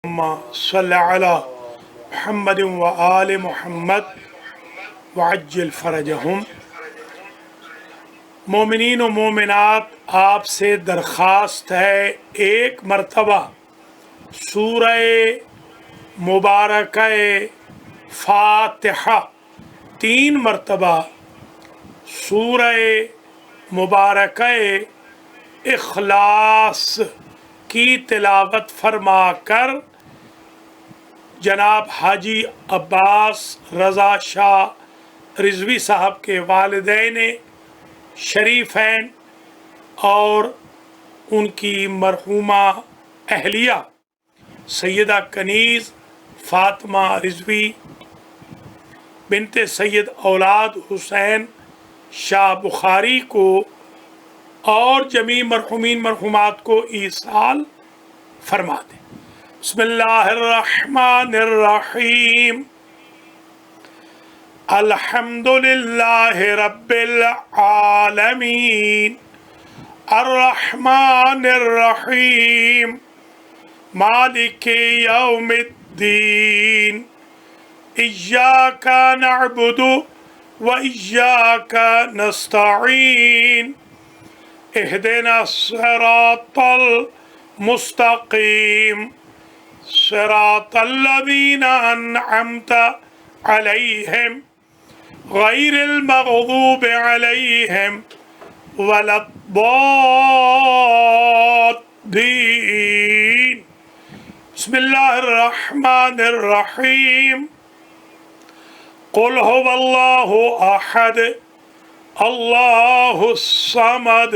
صلی علی محمد و آل محمد وعجل فرجہم۔ مومنین و مومنات، آپ سے درخواست ہے ایک مرتبہ سورہ مبارکہ فاتحہ 3 مرتبہ سورہ مبارکہ اخلاص کی تلاوت فرما کر جناب حاجی عباس رضا شاہ رضوی صاحب کے والدین شریفین اور ان کی مرحومہ اہلیہ سیدہ کنیز فاطمہ رضوی بنت سید اولاد حسین شاہ بخاری کو اور جمیع مرحومین مرحومات کو ایصال فرما دیں۔ بسم اللہ الرحمن الرحیم۔ الحمدللہ رب العالمین الرحمن الرحیم مالک یوم الدین ایاک نعبد و ایاک نستعین اہدنا الصراط المستقیم صراط الذین انعمت علیہم غیر المغضوب علیہم ولا الضالین۔ بسم اللہ الرحمن الرحیم۔ قل هو اللہ احد اللہ الصمد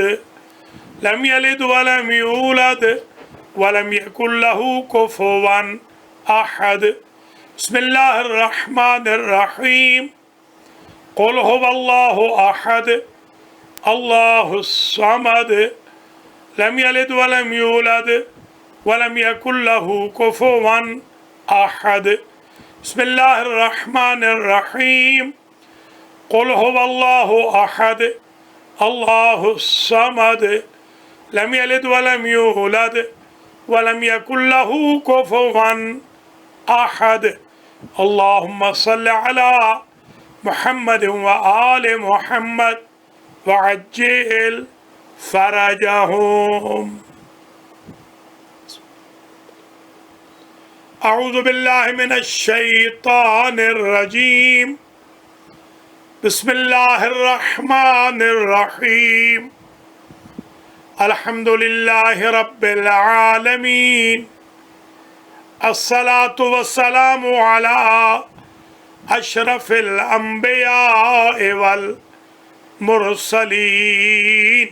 لم یلد ولم یولد ولم یکن له کفوا احد۔ بسم اللہ الرحمن الرحیم۔ قل هو اللہ احد اللہ الصمد لم یلد ولم یولد ولم یکن له کفوا احد۔ بسم اللہ الرحمن الرحیم۔ قل هو اللہ احد اللہ الصمد لم یلد ولم یولد ولم یکن له کفوا احد۔ اللہم صل علی محمد و آل محمد وعجل فرجہم۔ اعوذ باللہ من الشیطان الرجیم۔ بسم اللہ الرحمن الرحیم۔ الحمدللہ رب العالمین الصلاة والسلام علی اشرف الانبیاء والمرسلین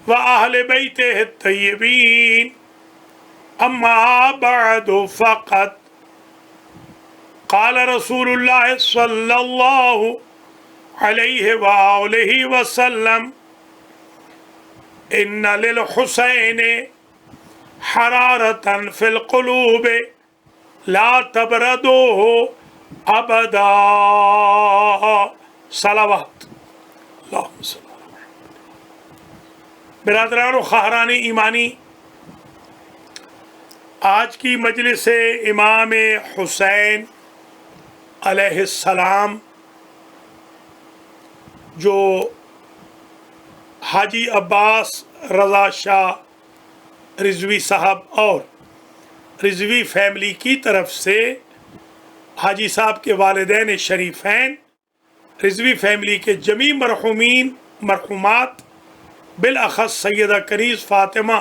واہل بیتہ الطیبین، اما بعد فقط قال رسول اللہ صلی اللہ علیہ وآلہ وسلم ان للحسین حرارة فی القلوب لا تبردو ابدا۔ صلوات اللہم صلی اللہ علیہ وسلم۔ برادران و خواہران ایمانی، آج کی مجلس امام حسین علیہ السلام جو حاجی عباس رضا شاہ رضوی صاحب اور رضوی فیملی کی طرف سے حاجی صاحب کے والدین شریفین، رضوی فیملی کے جمیع مرحومین مرحومات، بالاخص سیدہ کنیز فاطمہ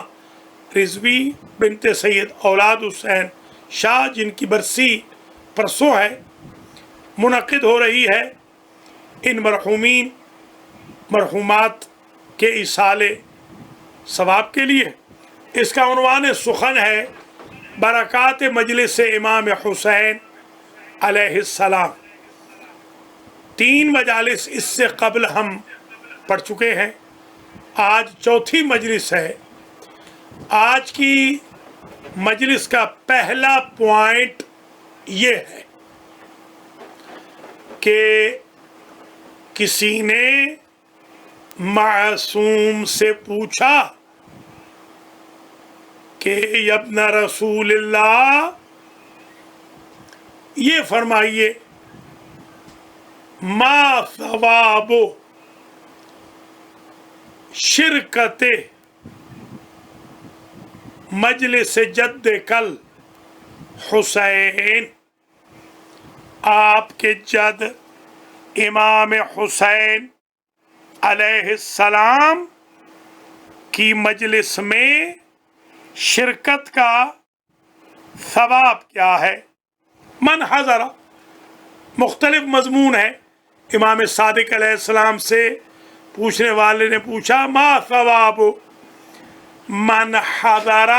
رضوی بنت سید اولاد حسین شاہ جن کی برسی پرسوں ہے منعقد ہو رہی ہے، ان مرحومین مرحومات کے ایصال ثواب کے لیے اس کا عنوان سخن ہے برکات مجلس امام حسین علیہ السلام۔ 3 مجالس اس سے قبل ہم پڑھ چکے ہیں، آج چوتھی مجلس ہے۔ آج کی مجلس کا پہلا پوائنٹ یہ ہے کہ کسی نے معصوم سے پوچھا کہ ابن رسول اللہ یہ فرمائیے ما ثواب شرکت مجلس جد کل حسین، آپ کے جد امام حسین علیہ السلام کی مجلس میں شرکت کا ثواب کیا ہے؟ من حضر، مختلف مضمون ہے۔ امام صادق علیہ السلام سے پوچھنے والے نے پوچھا ما ثواب من حضر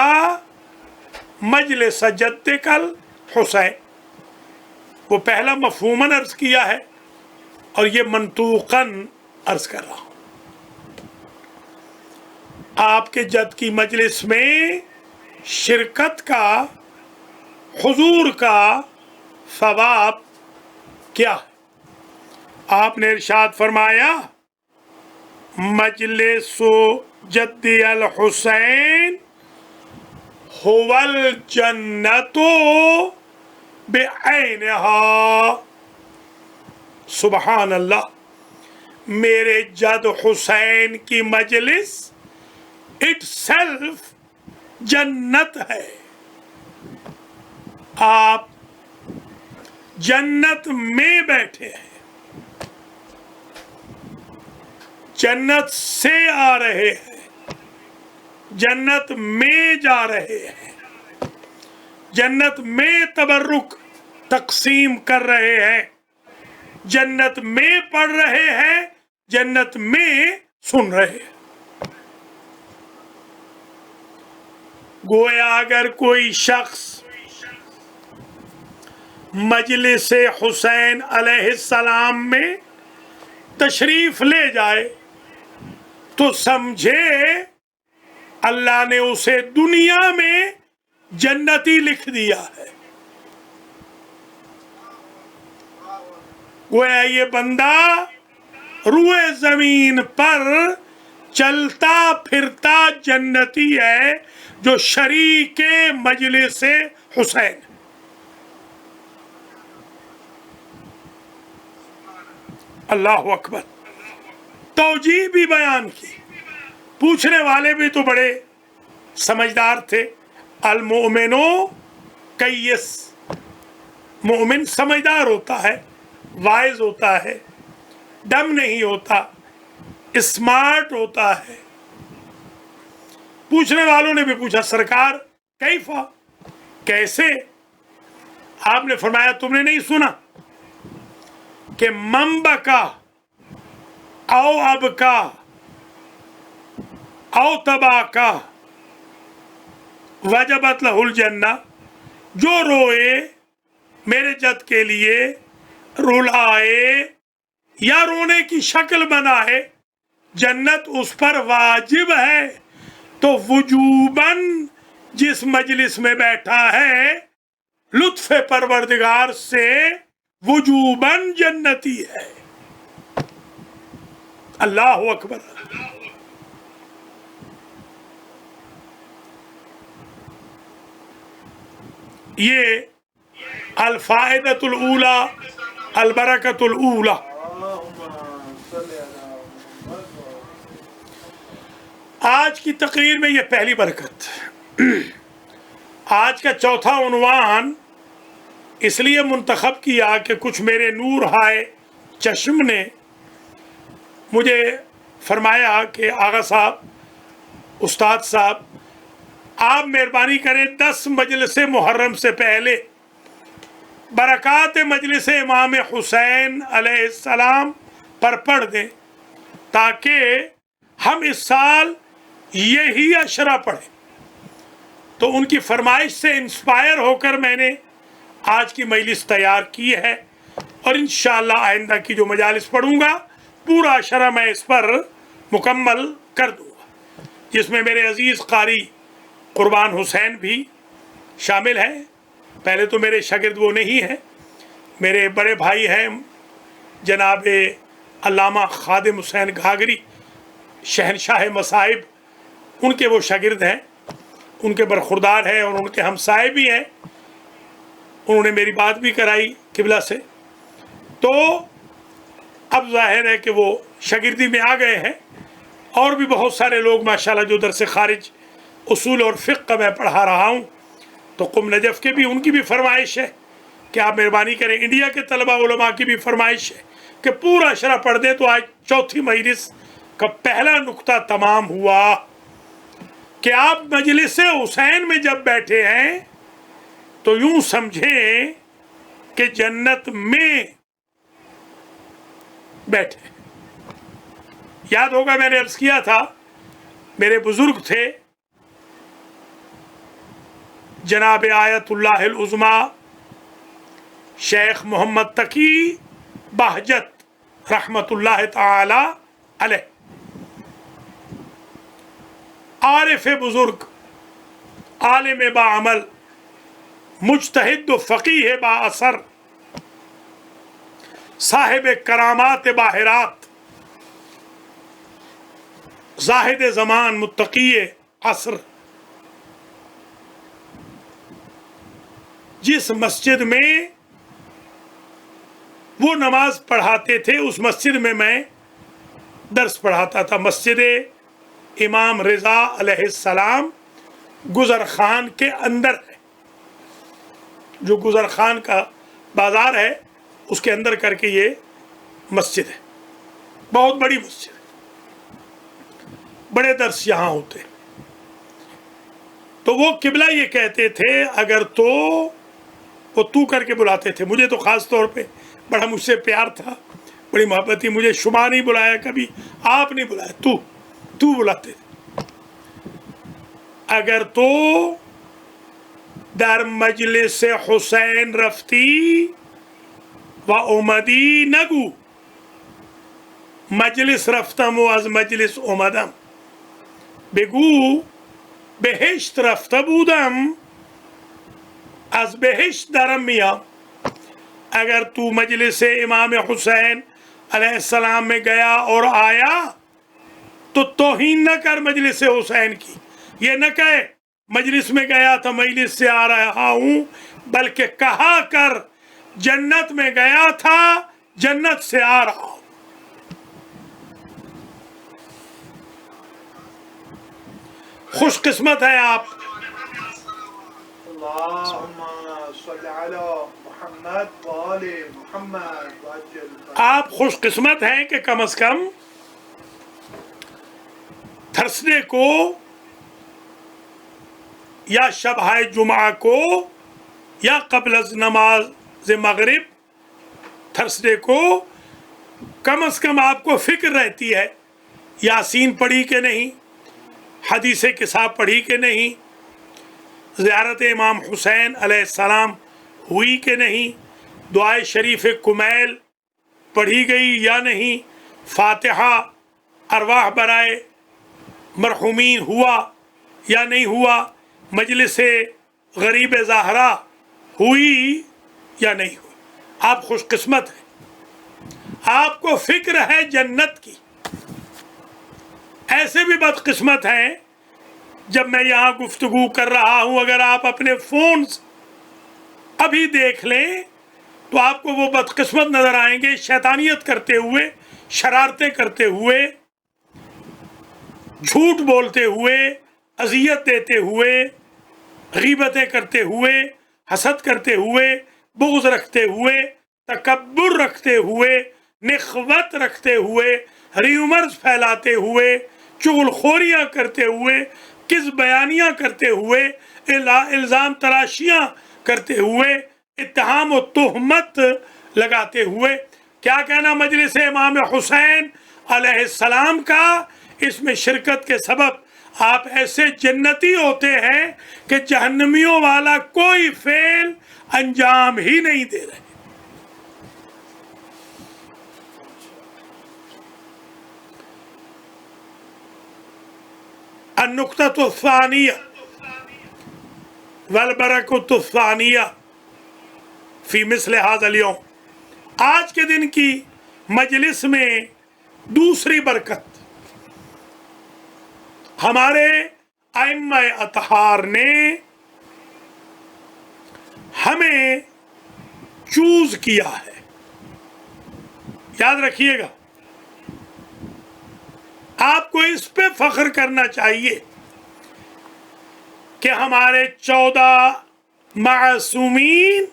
مجلس جد کل حسین، وہ پہلا مفہوماً عرض کیا ہے اور یہ منطوقاً عرض کر رہا ہوں۔ آپ کے جد کی مجلس میں شرکت کا، حضور کا ثواب کیا ہے؟ آپ نے ارشاد فرمایا مجلس جد الحسین هو الجنت بعینہا۔ سبحان اللہ، میرے جد حسین کی مجلس اٹ سیلف جنت ہے۔ آپ جنت میں بیٹھے ہیں، جنت سے آ رہے ہیں، جنت میں جا رہے ہیں، جنت میں تبرک تقسیم کر رہے ہیں، جنت میں پڑھ رہے ہیں، جنت میں سن رہے ہیں۔ گویا اگر کوئی شخص مجلس حسین علیہ السلام میں تشریف لے جائے تو سمجھے اللہ نے اسے دنیا میں جنتی لکھ دیا ہے۔ گویا یہ بندہ روئے زمین پر چلتا پھرتا جنتی ہے جو شریک مجلس حسین۔ اللہ اکبر، توجیہ بھی بیان کی۔ پوچھنے والے بھی تو بڑے سمجھدار تھے۔ المؤمن کیس، مومن سمجھدار ہوتا ہے، وائز ہوتا ہے، ڈم نہیں ہوتا، اسمارٹ ہوتا ہے۔ پوچھنے والوں نے بھی پوچھا سرکار کیفا، کیسے؟ آپ نے فرمایا تم نے نہیں سنا کہ من بکا او ابکا او تباکا وجبت لہ الجنہ، جو روئے میرے جد کے لیے، رلائے یا رونے کی شکل بنائے، جنت اس پر واجب ہے۔ تو وجوباً جس مجلس میں بیٹھا ہے لطف پروردگار سے وجوباً جنتی ہے۔ اللہ اکبر۔ یہ الفائدۃ الاولی، البرکۃ الاولی۔ آج کی تقریر میں یہ پہلی برکت۔ آج کا چوتھا عنوان اس لیے منتخب کیا کہ کچھ میرے نور ہائے چشم نے مجھے فرمایا کہ آغا صاحب، استاد صاحب، آپ مہربانی کریں 10 مجلس محرم سے پہلے برکات مجلس امام حسین علیہ السلام پر پڑھ دیں تاکہ ہم اس سال یہی عشرہ پڑھیں۔ تو ان کی فرمائش سے انسپائر ہو کر میں نے آج کی مجلس تیار کی ہے، اور انشاءاللہ آئندہ کی جو مجالس پڑھوں گا پورا عشرہ میں اس پر مکمل کر دوں گا، جس میں میرے عزیز قاری قربان حسین بھی شامل ہیں۔ پہلے تو میرے شاگرد وہ نہیں ہیں، میرے بڑے بھائی ہیں جناب علامہ خادم حسین گھاگری، شہنشاہ مصائب، ان کے وہ شاگرد ہیں۔ ان کے برخوردار ہیں اور ان کے ہمسائے بھی ہیں. انہوں نے میری بات بھی کرائی قبلہ سے. تو اب ظاہر ہے کہ وہ شاگردی میں آ گئے ہیں. اور بھی بہت سارے لوگ ماشاءاللہ جو درس خارج اصول اور فقہ میں پڑھا رہا ہوں. تو قم نجف کے بھی ان کی بھی فرمائش ہے کہ آپ مہربانی کریں. انڈیا کے طلبہ علماء کی بھی فرمائش ہے کہ پورا شرح پڑھ دیں. تو آج چوتھی مجلس کا پہلا نقطہ تمام ہوا کہ آپ مجلس حسین میں جب بیٹھے ہیں تو یوں سمجھیں کہ جنت میں بیٹھے. یاد ہوگا میں نے عرض کیا تھا میرے بزرگ تھے جناب آیت اللہ العظمی شیخ محمد تقی بہجت رحمت اللہ تعالی علیہ. عارف بزرگ، عالم با عمل، مجتہد و فقیہ با اثر، صاحب کرامات باہرات، زاہد زمان متقی عصر. جس مسجد میں وہ نماز پڑھاتے تھے اس مسجد میں میں درس پڑھاتا تھا. مسجد امام رضا علیہ السلام گزر خان کے اندر ہے. جو گزر خان کا بازار ہے اس کے اندر کر کے یہ مسجد ہے. بہت بڑی مسجد ہے. بڑے درس یہاں ہوتے. تو وہ قبلہ یہ کہتے تھے اگر تو وہ تو کر کے بلاتے تھے. مجھے تو خاص طور پہ بڑا مجھ سے پیار تھا، بڑی محبت تھی. مجھے شما نہیں بلایا کبھی، آپ نہیں بلایا، تو بلاتے تھے. اگر تو در مجلس حسین رفتی و اومدی نگو مجلس رفتم و از مجلس اومدم، بگو بهشت رفته بودم از بهشت درم میام. اگر تو مجلس امام حسین علیہ السلام میں گیا اور آیا تو توہین نہ کر مجلس حسین کی. یہ نہ کہے مجلس میں گیا تھا مجلس سے آ رہا ہوں، بلکہ کہا کر جنت میں گیا تھا جنت سے آ رہا ہوں. خوش قسمت ہے آپ. آپ خوش قسمت ہیں کہ کم از کم تھرسڈے کو یا شب جمعہ کو یا قبل از نماز مغرب تھرسڈے کو کم از کم آپ کو فکر رہتی ہے یاسین پڑھی کہ نہیں، حدیث کتاب پڑھی کہ نہیں، زیارت امام حسین علیہ السلام ہوئی کہ نہیں، دعائے شریف کمیل پڑھی گئی یا نہیں، فاتحہ ارواح برائے مرحومین ہوا یا نہیں ہوا، مجلس غریب زہرا ہوئی یا نہیں ہوئی. آپ خوش قسمت ہیں، آپ کو فکر ہے جنت کی. ایسے بھی بدقسمت ہیں جب میں یہاں گفتگو کر رہا ہوں اگر آپ اپنے فونز ابھی دیکھ لیں تو آپ کو وہ بدقسمت نظر آئیں گے شیطانیت کرتے ہوئے، شرارتیں کرتے ہوئے، جھوٹ بولتے ہوئے، اذیت دیتے ہوئے، غیبتیں کرتے ہوئے، حسد کرتے ہوئے، بغض رکھتے ہوئے، تکبر رکھتے ہوئے، نخوت رکھتے ہوئے، ریومرز پھیلاتے ہوئے، چغل خوریاں کرتے ہوئے، کذب بیانیاں کرتے ہوئے، الزام تراشیاں کرتے ہوئے، اتہام و تہمت لگاتے ہوئے. کیا کہنا مجلس امام حسین علیہ السلام کا؟ اس میں شرکت کے سبب آپ ایسے جنتی ہوتے ہیں کہ جہنمیوں والا کوئی فعل انجام ہی نہیں دے رہے. النقطة الثانية والبركة الثانية في مثل هذا اليوم. آج کے دن کی مجلس میں دوسری برکت، ہمارے ائمہ اطہار نے ہمیں چوز کیا ہے. یاد رکھیے گا، آپ کو اس پہ فخر کرنا چاہیے کہ ہمارے 14 معصومین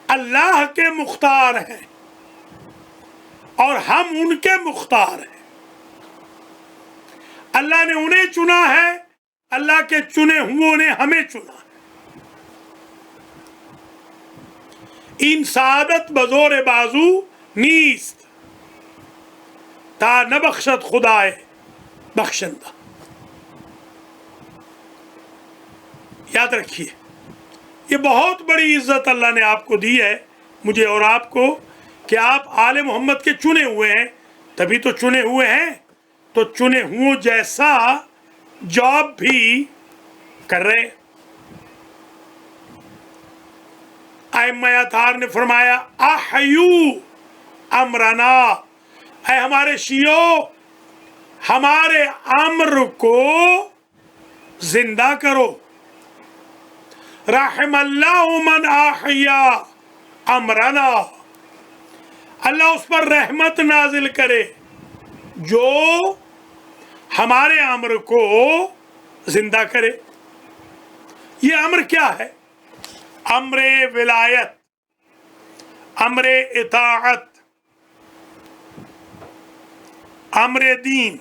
اللہ کے مختار ہیں اور ہم ان کے مختار ہیں. اللہ نے انہیں چنا ہے، اللہ کے چنے ہوئوں نے ہمیں چنا ہے. این سعادت بزور بازو نیست تا نبخشد خدائے بخشندہ. یاد رکھیے، یہ بہت بڑی عزت اللہ نے آپ کو دی ہے، مجھے اور آپ کو، کہ آپ آل محمد کے چنے ہوئے ہیں. تبھی تو چنے ہوئے ہیں، تو چنے ہوں جیسا جاب بھی کر رہے. ائمہ اطہار نے فرمایا احیو امرنا، اے ہمارے شیعو ہمارے امر کو زندہ کرو. رحم اللہ من احیا امرنا، اللہ اس پر رحمت نازل کرے جو ہمارے امر کو زندہ کرے. یہ امر کیا ہے؟ امر ولایت، امر اطاعت، امر دین،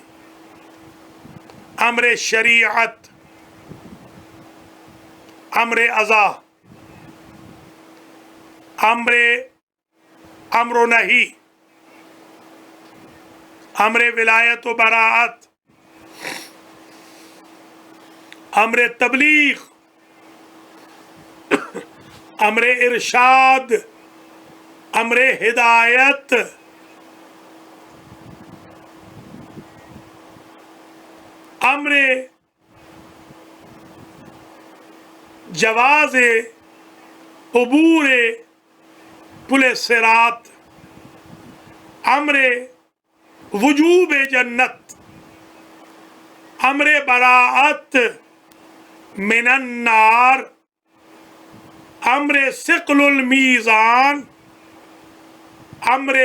امر شریعت، امر عزا، امر و نہی، امر ولایت و براعت، امر تبلیغ، امر ارشاد، امر ہدایت، امر جواز عبور پل صراط، امر وجوب جنت، امر براعت من النار، امر ثقل المیزان، امر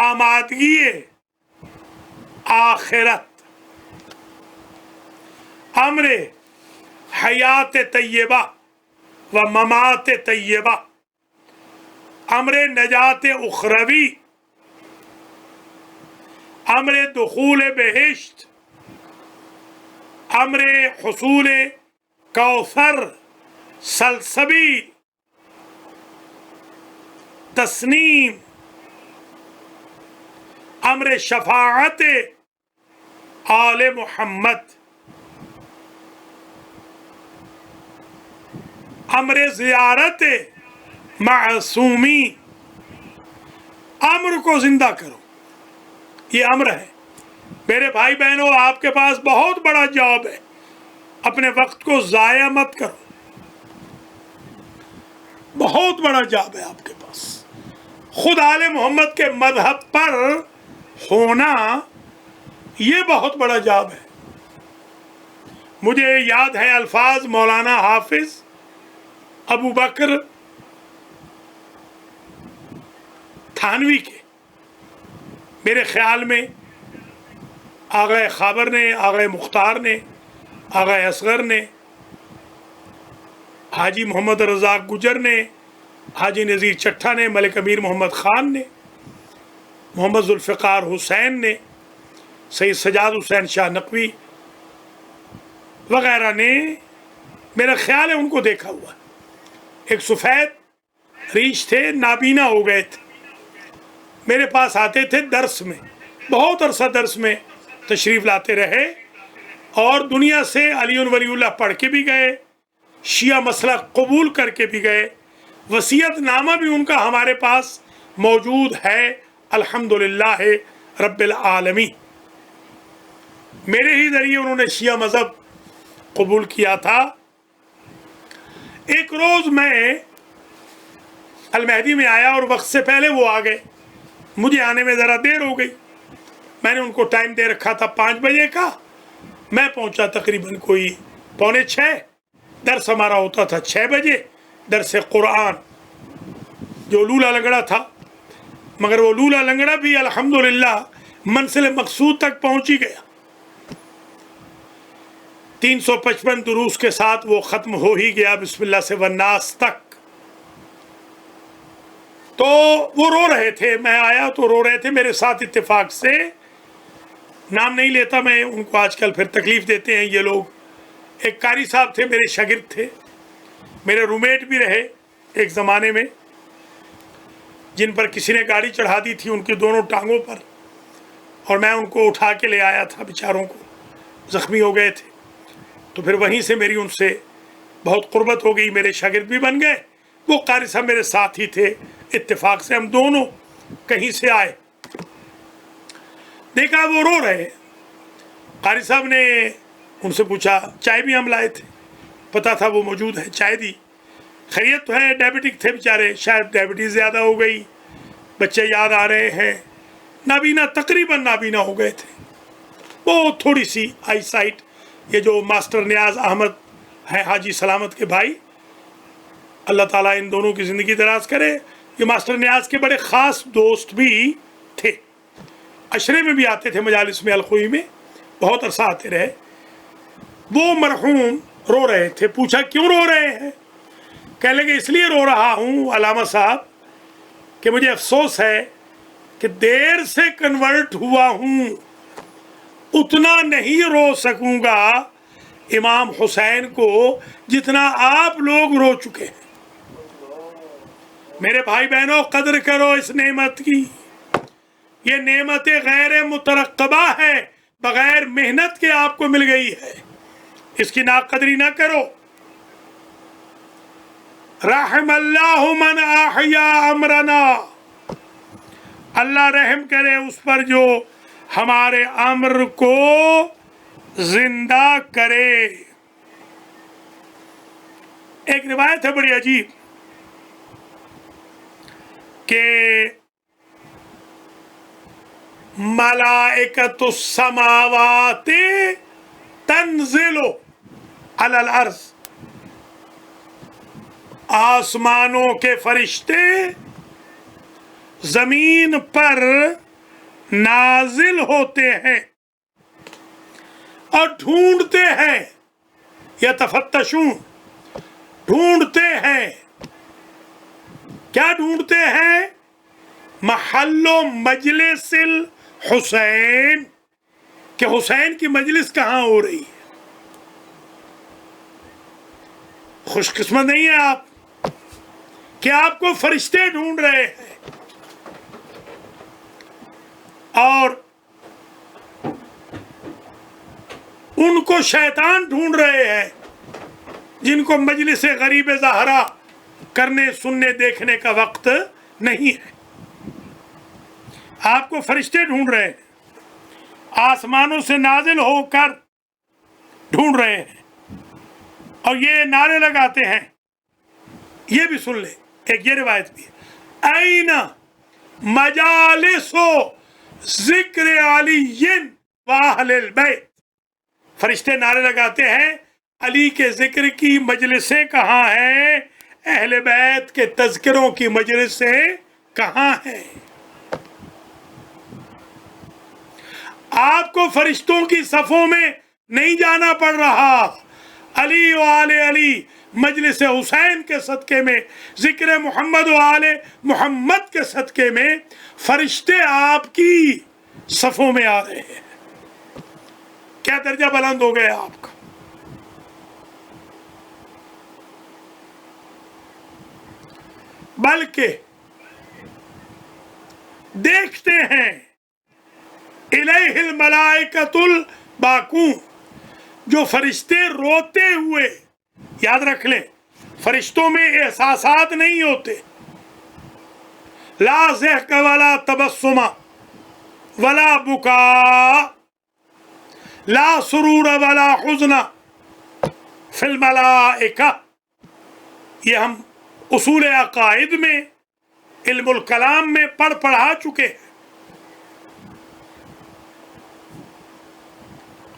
آمادگی آخرت، امر حیات طیبہ و ممات طیبہ، امر نجات اخروی، امر دخول بہشت، امر حصول کوثر سلسبیل، تسنیم، امر شفاعت آل محمد، امر زیارت معصومین. امر کو زندہ کرو، یہ امر ہے. میرے بھائی بہنوں، آپ کے پاس بہت بڑا جاب ہے، اپنے وقت کو ضائع مت کرو. بہت بڑا جاب ہے آپ کے پاس. خود آل محمد کے مذہب پر ہونا یہ بہت بڑا جاب ہے. مجھے یاد ہے الفاظ مولانا حافظ ابو بکر تھانوی کے. میرے خیال میں آغا خابر نے، آغا مختار نے، آغا اصغر نے، حاجی محمد رزاق گجر نے، حاجی نذیر چٹھا نے، ملک امیر محمد خان نے، محمد ذوالفقار حسین نے، سید سجاد حسین شاہ نقوی وغیرہ نے، میرا خیال ہے ان کو دیکھا ہوا. ایک سفید ریش تھے، نابینا ہو گئے تھے، میرے پاس آتے تھے درس میں، بہت عرصہ درس میں تشریف لاتے رہے، اور دنیا سے علی ولی اللہ پڑھ کے بھی گئے، شیعہ مسئلہ قبول کر کے بھی گئے. وصیت نامہ بھی ان کا ہمارے پاس موجود ہے، الحمدللہ رب العالمین. میرے ہی ذریعے انہوں نے شیعہ مذہب قبول کیا تھا. ایک روز میں المہدی میں آیا اور وقت سے پہلے وہ آ گئے، مجھے آنے میں ذرا دیر ہو گئی. میں نے ان کو ٹائم دے رکھا تھا 5 بجے کا، میں پہنچا تقریباً کوئی 5:45، درس ہمارا ہوتا تھا 6 بجے، درس قرآن جو لولا لنگڑا تھا، مگر وہ لولا لنگڑا بھی الحمدللہ منزل مقصود تک پہنچ ہی گیا، 355 دروس کے ساتھ وہ ختم ہو ہی گیا بسم اللہ سے والناس تک۔ تو وہ رو رہے تھے، میں آیا تو رو رہے تھے میرے ساتھ، اتفاق سے نام نہیں لیتا میں ان کو، آج کل پھر تکلیف دیتے ہیں یہ لوگ، ایک قاری صاحب تھے میرے شاگرد تھے، میرے رومیٹ بھی رہے ایک زمانے میں، جن پر کسی نے گاڑی چڑھا دی تھی ان کی دونوں ٹانگوں پر، اور میں ان کو اٹھا کے لے آیا تھا، بیچاروں کو زخمی ہو گئے تھے، تو پھر وہیں سے میری ان سے بہت قربت ہو گئی، میرے شاگرد بھی بن گئے، وہ قاری صاحب میرے ساتھ ہی تھے، اتفاق سے ہم دونوں کہیں سے آئے، دیکھا وہ رو رہے، قاری صاحب نے ان سے پوچھا، چائے بھی ہم لائے تھے، پتا تھا وہ موجود ہے، چائے دی، خیریت تو ہے، ڈائبٹک تھے بیچارے، شاید ڈائبٹیز زیادہ ہو گئی، بچے یاد آ رہے ہیں، نابینا تقریباً نابینا ہو گئے تھے، بہت تھوڑی سی آئی سائٹ، یہ جو ماسٹر نیاز احمد ہے حاجی سلامت کے بھائی، اللہ تعالیٰ ان دونوں کی زندگی دراز کرے، یہ ماسٹر نیاز کے بڑے خاص دوست بھی تھے، عشرے میں بھی آتے تھے مجالس میں، الخوئی میں بہت عرصہ آتے رہے، وہ مرحوم رو رہے تھے، پوچھا کیوں رو رہے ہیں؟ کہنے لگے اس لیے رو رہا ہوں علامہ صاحب کہ مجھے افسوس ہے کہ دیر سے کنورٹ ہوا ہوں، اتنا نہیں رو سکوں گا امام حسین کو جتنا آپ لوگ رو چکے ہیں۔ میرے بھائی بہنوں، قدر کرو اس نعمت کی، یہ نعمت غیر مترقبہ ہے، بغیر محنت کے آپ کو مل گئی ہے، اس کی ناقدری نہ کرو۔ رحم اللہ من احیا امرنا، اللہ رحم کرے اس پر جو ہمارے امر کو زندہ کرے۔ ایک روایت ہے بڑی عجیب کہ ملائکۃ السماوات تنزل علی الارض، آسمانوں کے فرشتے زمین پر نازل ہوتے ہیں اور ڈھونڈتے ہیں، یتفتشون، ڈھونڈتے ہیں، کیا ڈھونڈتے ہیں؟ محل و مجلس الحسین، کہ حسین کی مجلس کہاں ہو رہی ہے۔ خوش قسمت نہیں ہے آپ کہ آپ کو فرشتے ڈھونڈ رہے ہیں، اور ان کو شیطان ڈھونڈ رہے ہیں جن کو مجلس غریب زہرا کرنے سننے دیکھنے کا وقت نہیں ہے۔ آپ کو فرشتے ڈھونڈ رہے ہیں، آسمانوں سے نازل ہو کر ڈھونڈ رہے ہیں، اور یہ نعرے لگاتے ہیں، یہ بھی سن لیں، ایک یہ روایت بھی ہے، این مجالس ذکر علی و اہل البیت، فرشتے نعرے لگاتے ہیں علی کے ذکر کی مجلسیں کہاں ہیں، اہل بیت کے تذکروں کی مجلسیں کہاں ہیں۔ آپ کو فرشتوں کی صفوں میں نہیں جانا پڑ رہا، علی و آل علی، مجلس حسین کے صدقے میں، ذکر محمد و آل محمد کے صدقے میں فرشتے آپ کی صفوں میں آ رہے ہیں۔ کیا درجہ بلند ہو گیا آپ کا۔ بلکہ دیکھتے ہیں الیہ الملائکۃ الباکون، جو فرشتے روتے ہوئے، یاد رکھ لیں فرشتوں میں احساسات نہیں ہوتے، لا ضحک ولا تبسم ولا بکا، لا سرور ولا حزن فی الملائکہ، یہ ہم اصول عقائد میں علم الکلام میں پڑھا چکے ہیں۔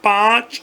5।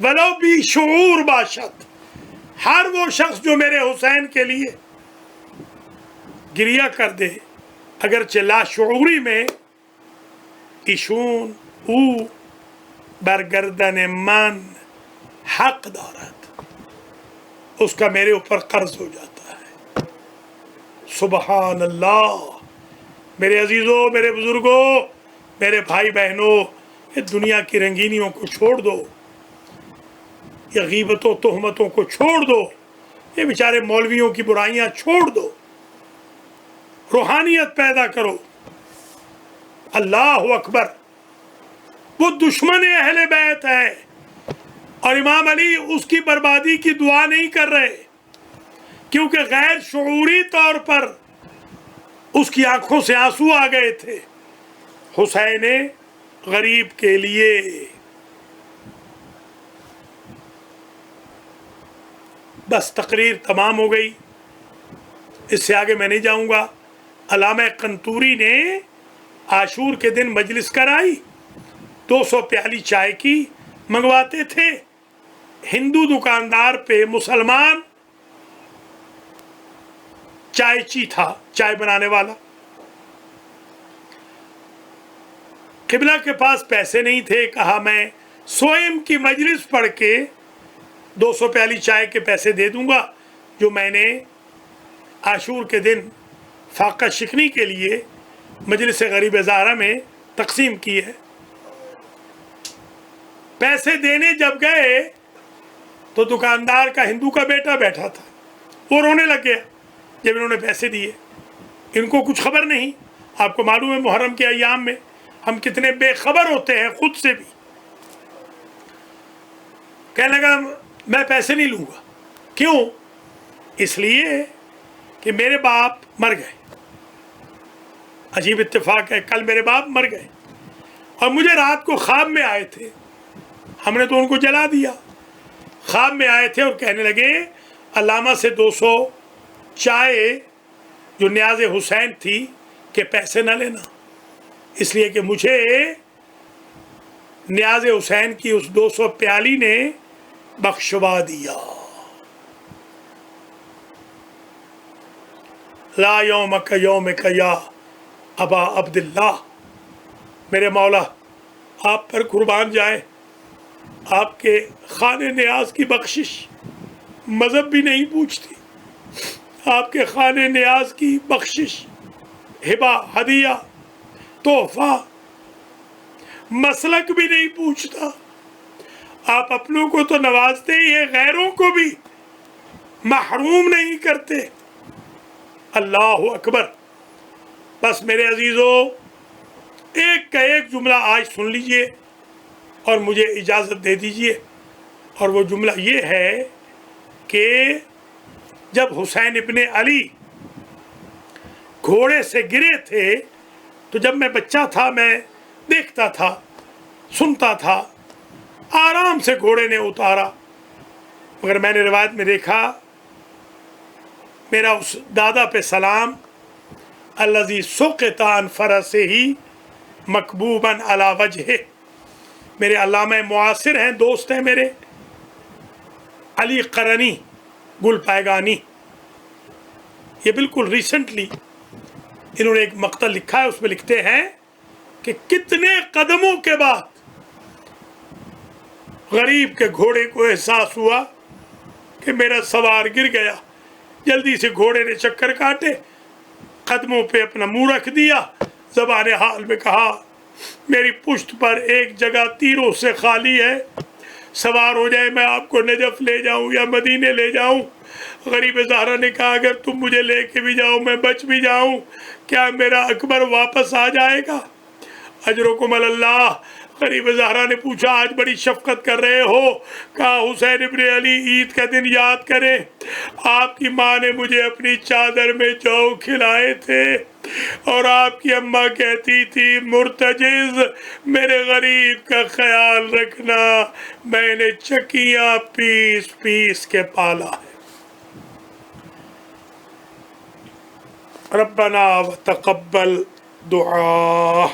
ولو بھی شعور باشد، ہر وہ شخص جو میرے حسین کے لیے گریہ کر دے اگرچہ لاشعوری میں، ایشون او برگردن من حق دارد، اس کا میرے اوپر قرض ہو جاتا ہے۔ سبحان اللہ۔ میرے عزیزوں، میرے بزرگوں، میرے بھائی بہنوں، یہ دنیا کی رنگینیوں کو چھوڑ دو، یہ غیبتوں تہمتوں کو چھوڑ دو، یہ بیچارے مولویوں کی برائیاں چھوڑ دو، روحانیت پیدا کرو۔ اللہ اکبر۔ وہ دشمن اہل بیت ہے اور امام علی اس کی بربادی کی دعا نہیں کر رہے، کیونکہ غیر شعوری طور پر اس کی آنکھوں سے آنسو آ گئے تھے حسین غریب کے لیے۔ بس تقریر تمام ہو گئی، اس سے آگے میں نہیں جاؤں گا۔ علامہ قنطوری نے عاشور کے دن مجلس کرائی، 200 پیالی چائے کی منگواتے تھے۔ ہندو دکاندار پہ مسلمان چائچی تھا، چائے بنانے والا۔ قبلہ کے پاس پیسے نہیں تھے، کہا میں سوئم کی مجلس پڑھ کے 200 پیالی چائے کے پیسے دے دوں گا جو میں نے عاشور کے دن فاقہ شکنی کے لیے مجلس غریب زہرا میں تقسیم کی ہے۔ پیسے دینے جب گئے تو دکاندار کا ہندو کا بیٹا بیٹھا تھا، وہ رونے لگ گیا جب انہوں نے پیسے دیے۔ ان کو کچھ خبر نہیں۔ آپ کو معلوم ہے محرم کے ایام میں ہم کتنے بے خبر ہوتے ہیں خود سے بھی۔ کہنے لگا میں پیسے نہیں لوں گا۔ کیوں؟ اس لیے کہ میرے باپ مر گئے۔ عجیب اتفاق ہے، کل میرے باپ مر گئے اور مجھے رات کو خواب میں آئے تھے، ہم نے تو ان کو جلا دیا۔ خواب میں آئے تھے اور کہنے لگے علامہ سے 200 چائے جو نیاز حسین تھی کہ پیسے نہ لینا، اس لیے کہ مجھے نیاز حسین کی اس 200 پیالی نے بخشوا دیا۔ لا یومک یومک یا ابا عبداللہ، میرے مولا آپ پر قربان جائے، آپ کے خانے نیاز کی بخشش مذہب بھی نہیں پوچھتی، آپ کے خانے نیاز کی بخشش، ہبہ، ہدیہ، تحفہ، مسلک بھی نہیں پوچھتا۔ آپ اپنوں کو تو نوازتے ہی ہیں، غیروں کو بھی محروم نہیں کرتے۔ اللہ اکبر۔ بس میرے عزیزوں، ایک کا ایک جملہ آج سن لیجئے اور مجھے اجازت دے دیجئے، اور وہ جملہ یہ ہے کہ جب حسین ابن علی گھوڑے سے گرے تھے تو جب میں بچہ تھا میں دیکھتا تھا، سنتا تھا، آرام سے گھوڑے نے اتارا، مگر میں نے روایت میں دیکھا میرا اس دادا پہ سلام، الذی سقط عن فرسہ مکبوبا علی وجہہ، میرے علامہ معاصر ہیں، دوست ہیں میرے، علی قرنی گل پائگانی، یہ بالکل ریسنٹلی انہوں نے ایک مقطع لکھا ہے، اس میں لکھتے ہیں کہ کتنے قدموں کے بعد غریب کے گھوڑے کو احساس ہوا کہ میرا سوار گر گیا، جلدی سے گھوڑے نے چکر کاٹے، قدموں پہ اپنا منہ رکھ دیا، زبان حال میں کہا میری پشت پر ایک جگہ تیروں سے خالی ہے، سوار ہو جائے میں آپ کو نجف لے جاؤں یا مدینے لے جاؤں۔ غریب زہرا نے کہا اگر تم مجھے لے کے بھی جاؤ میں بچ بھی جاؤں، کیا میرا اکبر واپس آ جائے گا؟ اجرکم اللہ۔ غریب زہرا نے پوچھا آج بڑی شفقت کر رہے ہو؟ کہا حسین ابن علی عید کا دن یاد کرے، آپ کی ماں نے مجھے اپنی چادر میں جو کھلائے تھے اور آپ کی اماں کہتی تھی مرتجز میرے غریب کا خیال رکھنا، میں نے چکیاں پیس پیس کے پالا ہے۔ ربنا وتقبل دعا۔